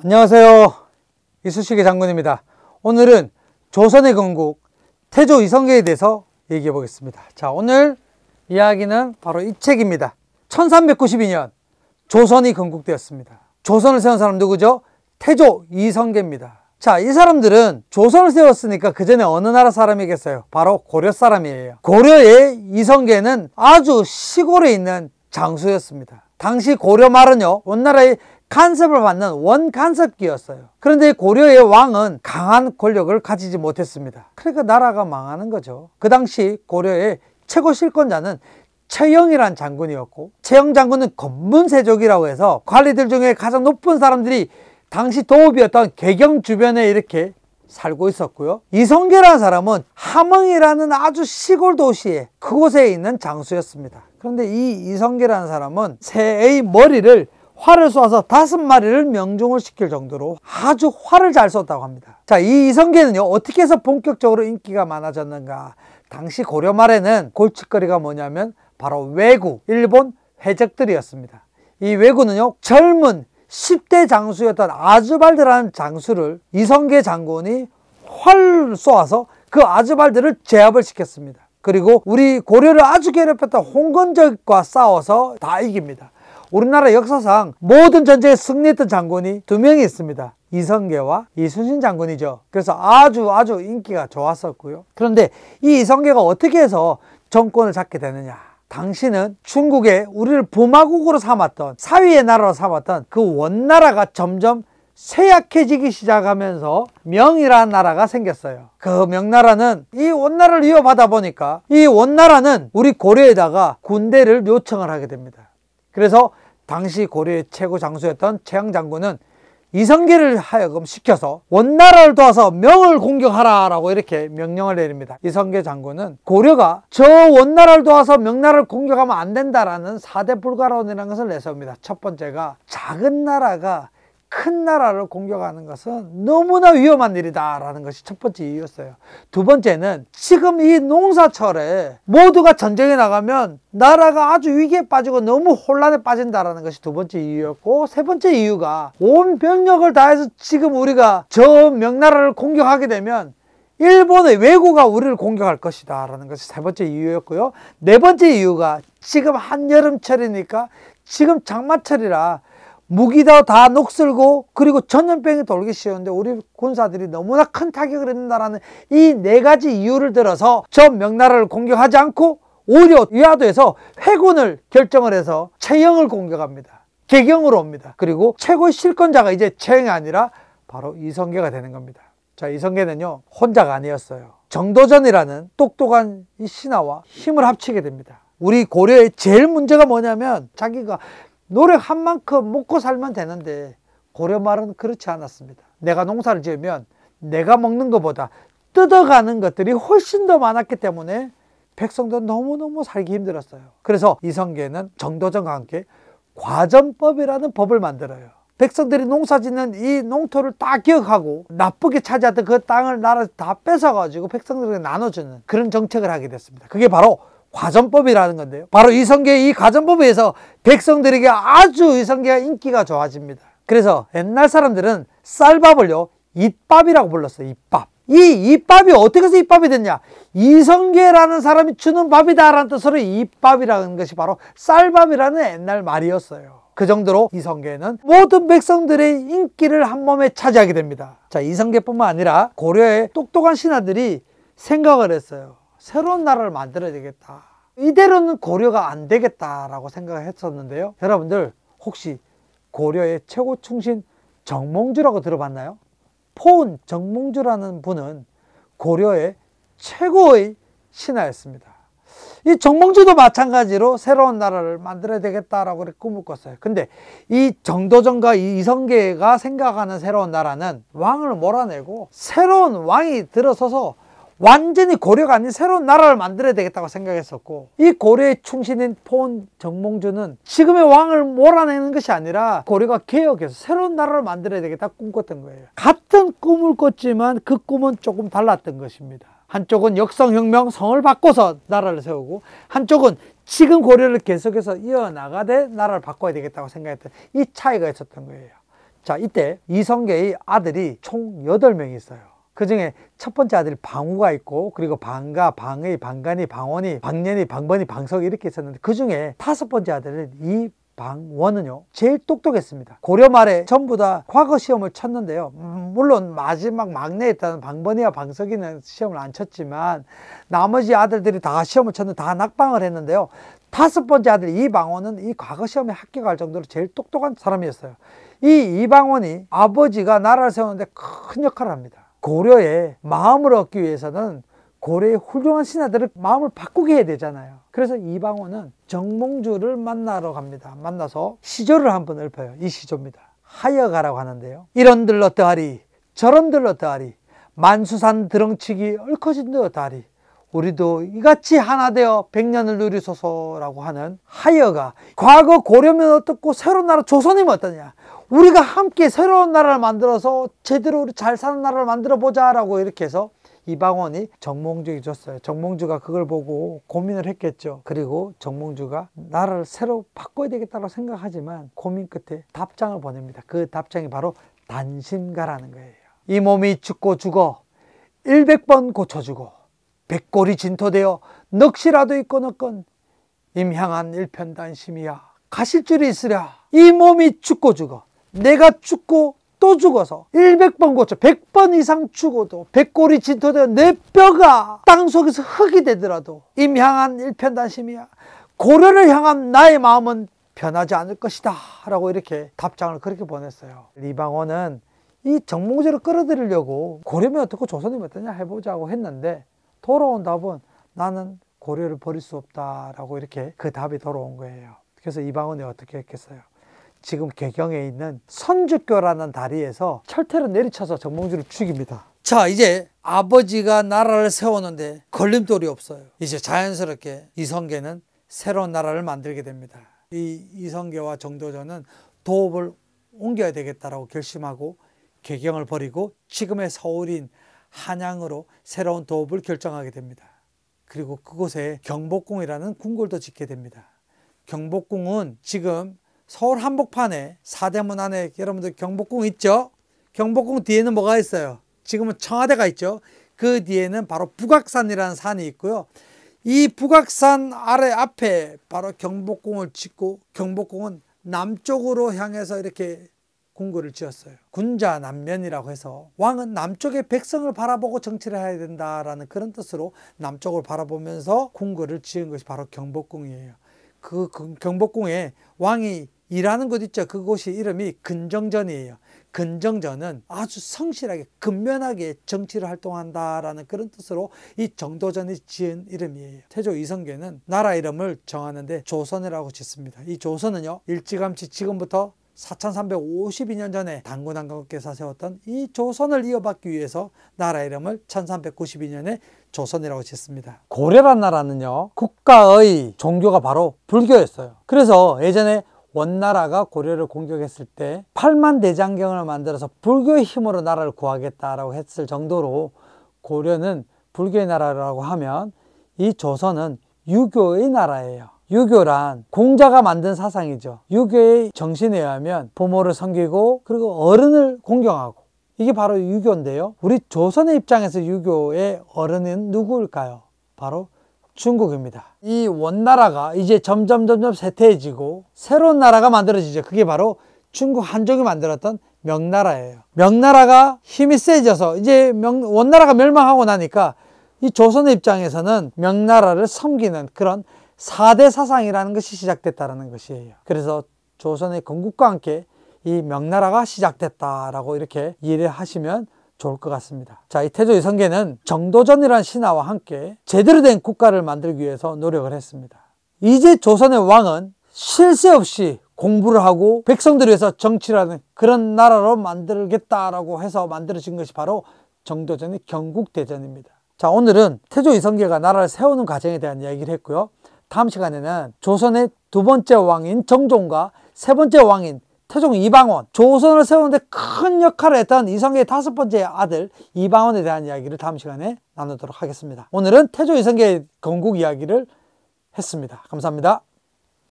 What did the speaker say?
안녕하세요. 이쑤시개 장군입니다. 오늘은 조선의 건국 태조 이성계에 대해서 얘기해 보겠습니다. 자, 오늘 이야기는 바로 이 책입니다. 1392년 조선이 건국되었습니다. 조선을 세운 사람 누구죠? 태조 이성계입니다. 자, 이 사람들은 조선을 세웠으니까 그 전에 어느 나라 사람이겠어요? 바로 고려 사람이에요. 고려의 이성계는 아주 시골에 있는 장수였습니다. 당시 고려 말은요, 원나라의 간섭을 받는 원간섭기였어요. 그런데 고려의 왕은 강한 권력을 가지지 못했습니다. 그러니까 나라가 망하는 거죠. 그 당시 고려의 최고 실권자는 최영이란 장군이었고, 최영 장군은 권문세족이라고 해서 관리들 중에 가장 높은 사람들이 당시 도읍이었던 개경 주변에 이렇게 살고 있었고요. 이성계라는 사람은 함흥이라는 아주 시골 도시에 그곳에 있는 장수였습니다. 그런데 이 이성계라는 사람은 새의 머리를 활을 쏘아서 5마리를 명중을 시킬 정도로 아주 활을 잘 쏘았다고 합니다. 자, 이 이성계는요, 어떻게 해서 본격적으로 인기가 많아졌는가? 당시 고려 말에는 골칫거리가 뭐냐면 바로 왜구, 일본 회적들이었습니다. 이 왜구는요, 젊은 10대 장수였던 아주발드라는 장수를 이성계 장군이 활을 쏘아서 그 아주발드를 제압을 시켰습니다. 그리고 우리 고려를 아주 괴롭혔던 홍건적과 싸워서 다 이깁니다. 우리나라 역사상 모든 전쟁에 승리했던 장군이 2명이 있습니다. 이성계와 이순신 장군이죠. 그래서 아주 인기가 좋았었고요. 그런데 이 이성계가 어떻게 해서 정권을 잡게 되느냐? 당시는 중국에 우리를 부마국으로 삼았던, 사위의 나라로 삼았던 그 원나라가 점점 쇠약해지기 시작하면서 명이라는 나라가 생겼어요. 그 명나라는 이 원나라를 위협하다 보니까 이 원나라는 우리 고려에다가 군대를 요청을 하게 됩니다. 그래서 당시 고려의 최고 장수였던 최영 장군은 이성계를 하여금 시켜서 원나라를 도와서 명을 공격하라 라고 이렇게 명령을 내립니다. 이성계 장군은 고려가 저 원나라를 도와서 명나라를 공격하면 안 된다라는 4대 불가론이라는 것을 내세웁니다. 첫 번째가 작은 나라가 큰 나라를 공격하는 것은 너무나 위험한 일이다 라는 것이 첫 번째 이유였어요. 두 번째는 지금 이 농사철에 모두가 전쟁에 나가면 나라가 아주 위기에 빠지고 너무 혼란에 빠진다라는 것이 두 번째 이유였고, 세 번째 이유가 온 병력을 다해서 지금 우리가 저 명나라를 공격하게 되면 일본의 왜구가 우리를 공격할 것이다 라는 것이 세 번째 이유였고요. 네 번째 이유가 지금 한여름철이니까 지금 장마철이라 무기도 다 녹슬고 그리고 전염병이 돌기 쉬운데 우리 군사들이 너무나 큰 타격을 입는다라는 이 4가지 이유를 들어서 저 명나라를 공격하지 않고 오히려 위화도에서 회군을 결정을 해서 최영을 공격합니다. 개경으로 옵니다. 그리고 최고의 실권자가 이제 최영이 아니라 바로 이성계가 되는 겁니다. 자, 이성계는요, 혼자가 아니었어요. 정도전이라는 똑똑한 이 신하와 힘을 합치게 됩니다. 우리 고려의 제일 문제가 뭐냐면 자기가 노력한 만큼 먹고 살면 되는데 고려 말은 그렇지 않았습니다. 내가 농사를 지으면 내가 먹는 것보다 뜯어가는 것들이 훨씬 더 많았기 때문에 백성도 너무너무 살기 힘들었어요. 그래서 이성계는 정도전과 함께 과전법이라는 법을 만들어요. 백성들이 농사 짓는 이 농토를 다 기억하고 나쁘게 차지했던 그 땅을 나라에서 다 뺏어가지고 백성들에게 나눠주는 그런 정책을 하게 됐습니다. 그게 바로 과전법이라는 건데요. 바로 이성계의 이 과전법에 의해서 백성들에게 아주 이성계가 인기가 좋아집니다. 그래서 옛날 사람들은 쌀밥을요, 잇밥이라고 불렀어요. 잇밥. 이 잇밥이 어떻게 해서 잇밥이 됐냐? 이성계라는 사람이 주는 밥이다 라는 뜻으로 잇밥이라는 것이 바로 쌀밥이라는 옛날 말이었어요. 그 정도로 이성계는 모든 백성들의 인기를 한 몸에 차지하게 됩니다. 자, 이성계뿐만 아니라 고려의 똑똑한 신하들이 생각을 했어요. 새로운 나라를 만들어야 되겠다. 이대로는 고려가 안 되겠다라고 생각을 했었는데요. 여러분들 혹시 고려의 최고 충신 정몽주라고 들어봤나요? 포은 정몽주라는 분은 고려의 최고의 신하였습니다. 이 정몽주도 마찬가지로 새로운 나라를 만들어야 되겠다라고 꿈을 꿨어요. 근데 이 정도전과 이 이성계가 생각하는 새로운 나라는 왕을 몰아내고 새로운 왕이 들어서서 완전히 고려가 아닌 새로운 나라를 만들어야 되겠다고 생각했었고, 이 고려의 충신인 포은 정몽주는 지금의 왕을 몰아내는 것이 아니라 고려가 개혁해서 새로운 나라를 만들어야 되겠다 꿈꿨던 거예요. 같은 꿈을 꿨지만 그 꿈은 조금 달랐던 것입니다. 한쪽은 역성혁명, 성을 바꿔서 나라를 세우고, 한쪽은 지금 고려를 계속해서 이어나가되 나라를 바꿔야 되겠다고 생각했던 이 차이가 있었던 거예요. 자, 이때 이성계의 아들이 총 8명이 있어요. 그 중에 첫 번째 아들이 방우가 있고, 그리고 방가, 방의, 방간이, 방원이, 방년이, 방번이, 방석이 이렇게 있었는데, 그 중에 5번째 아들은 이방원은요 제일 똑똑했습니다. 고려 말에 전부 다 과거 시험을 쳤는데요, 물론 마지막 막내에 있던 방번이와 방석이는 시험을 안 쳤지만 나머지 아들들이 다 시험을 쳤는데 다 낙방을 했는데요, 5번째 아들 이방원은 이 과거 시험에 합격할 정도로 제일 똑똑한 사람이었어요. 이 이방원이 아버지가 나라를 세우는데 큰 역할을 합니다. 고려의 마음을 얻기 위해서는 고려의 훌륭한 신하들의 마음을 바꾸게 해야 되잖아요. 그래서 이방원은 정몽주를 만나러 갑니다. 만나서 시조를 한번 읊어요. 이 시조입니다. 하여가라고 하는데요, 이런들 어떠하리, 저런들 어떠하리, 만수산 드렁치기 얽혀진들 어떠하리, 우리도 이같이 하나 되어 100년을 누리소서라고 하는 하여가, 과거 고려면 어떻고 새로운 나라 조선이면 어떠냐, 우리가 함께 새로운 나라를 만들어서 제대로 우리 잘 사는 나라를 만들어 보자 라고 이렇게 해서 이방원이 정몽주에게 줬어요. 정몽주가 그걸 보고 고민을 했겠죠. 그리고 정몽주가 나라를 새로 바꿔야 되겠다고 생각하지만 고민 끝에 답장을 보냅니다. 그 답장이 바로 단심가라는 거예요. 이 몸이 죽고 죽어 100번 고쳐주고 백골이 진토되어 넋이라도 있고 넣건 임향한 일편단심이야 가실 줄이 있으랴. 이 몸이 죽고 죽어, 내가 죽고 또 죽어서 100번 고쳐 100번 이상 죽어도 백골이 진토되어 내 뼈가 땅속에서 흙이 되더라도 임향한 일편단심이야, 고려를 향한 나의 마음은 변하지 않을 것이다 라고 이렇게 답장을 그렇게 보냈어요. 이방원은 이 정몽주를 끌어들이려고 고려면 어떻고 조선이면 어떠냐 해보자고 했는데, 돌아온 답은 나는 고려를 버릴 수 없다 라고 이렇게 그 답이 돌아온 거예요. 그래서 이방원이 어떻게 했겠어요? 지금 개경에 있는 선주교라는 다리에서 철퇴를 내리쳐서 정몽주를 죽입니다. 자, 이제 아버지가 나라를 세우는데 걸림돌이 없어요. 이제 자연스럽게 이성계는 새로운 나라를 만들게 됩니다. 이 이성계와 정도전은 도읍을 옮겨야 되겠다라고 결심하고 개경을 버리고 지금의 서울인 한양으로 새로운 도읍을 결정하게 됩니다. 그리고 그곳에 경복궁이라는 궁궐도 짓게 됩니다. 경복궁은 지금 서울 한복판에 사대문 안에 여러분들 경복궁 있죠? 경복궁 뒤에는 뭐가 있어요? 지금은 청와대가 있죠? 그 뒤에는 바로 북악산이라는 산이 있고요. 이 북악산 아래 앞에 바로 경복궁을 짓고, 경복궁은 남쪽으로 향해서 이렇게 궁궐을 지었어요. 군자남면이라고 해서 왕은 남쪽의 백성을 바라보고 정치를 해야 된다라는 그런 뜻으로 남쪽을 바라보면서 궁궐을 지은 것이 바로 경복궁이에요. 그 경복궁에 왕이 일하는 곳 있죠. 그곳이 이름이 근정전이에요. 근정전은 아주 성실하게 근면하게 정치를 활동한다라는 그런 뜻으로 이 정도전이 지은 이름이에요. 태조 이성계는 나라 이름을 정하는데 조선이라고 짓습니다. 이 조선은요, 일찌감치 지금부터 4352년 전에 단군왕건께서 세웠던 이 조선을 이어받기 위해서 나라 이름을 1392년에 조선이라고 짓습니다. 고려란 나라는요, 국가의 종교가 바로 불교였어요. 그래서 예전에 원나라가 고려를 공격했을 때 8만 대장경을 만들어서 불교의 힘으로 나라를 구하겠다라고 했을 정도로 고려는 불교의 나라라고 하면, 이 조선은 유교의 나라예요. 유교란 공자가 만든 사상이죠. 유교의 정신에 의하면 부모를 섬기고 그리고 어른을 공경하고, 이게 바로 유교인데요, 우리 조선의 입장에서 유교의 어른은 누구일까요? 바로 중국입니다. 이 원나라가 이제 점점 쇠퇴해지고 새로운 나라가 만들어지죠. 그게 바로 중국 한족이 만들었던 명나라예요. 명나라가 힘이 세져서 이제 원나라가 멸망하고 나니까 이 조선의 입장에서는 명나라를 섬기는 그런 4대 사상이라는 것이 시작됐다는 것이에요. 그래서 조선의 건국과 함께 이 명나라가 시작됐다라고 이렇게 이해를 하시면 좋을 것 같습니다. 자, 이 태조 이성계는 정도전이라는 신화와 함께 제대로 된 국가를 만들기 위해서 노력을 했습니다. 이제 조선의 왕은 쉴 새 없이 공부를 하고 백성들을 위해서 정치를 하는 그런 나라로 만들겠다라고 해서 만들어진 것이 바로 정도전의 경국대전입니다. 자, 오늘은 태조 이성계가 나라를 세우는 과정에 대한 이야기를 했고요. 다음 시간에는 조선의 두 번째 왕인 정종과 세 번째 왕인 태종 이방원, 조선을 세우는데 큰 역할을 했던 이성계의 5번째 아들 이방원에 대한 이야기를 다음 시간에 나누도록 하겠습니다. 오늘은 태조 이성계의 건국 이야기를 했습니다. 감사합니다.